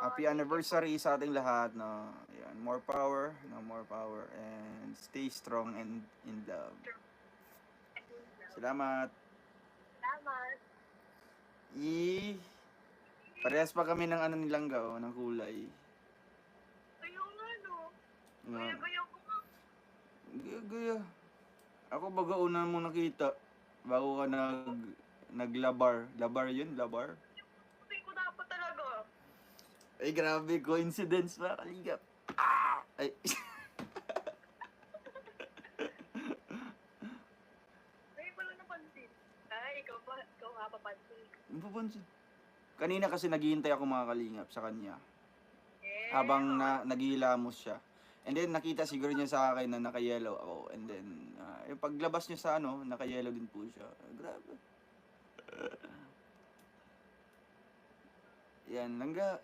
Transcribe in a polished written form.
Happy anniversary sa ating lahat, no. Ayan, more power, no, more power, and stay strong and in love. Salamat. Salamat. Parehas pa kami ng ano nilang gao, ng kulay. Ayaw nga, no. Nga. Gaya ko nga. Gaya. Ako baga una mo nakita. Bago ka naglabar. Labar yun? Labar? Sabi ko dapat talaga. Ay, grabe. Coincidence pa. Kaligap. Ay. Ngayon ko lang napansin. Ay, ikaw nga papansin. Mapapansin. Kanina kasi naghihintay ako mga kalingap sa kanya. Yeah. Habang naghihilamos siya. And then nakita siguro niya sa akin na naka-yellow ako. And then yung paglabas niya sa ano, naka-yellow din po siya. Grabe. Yan, langga.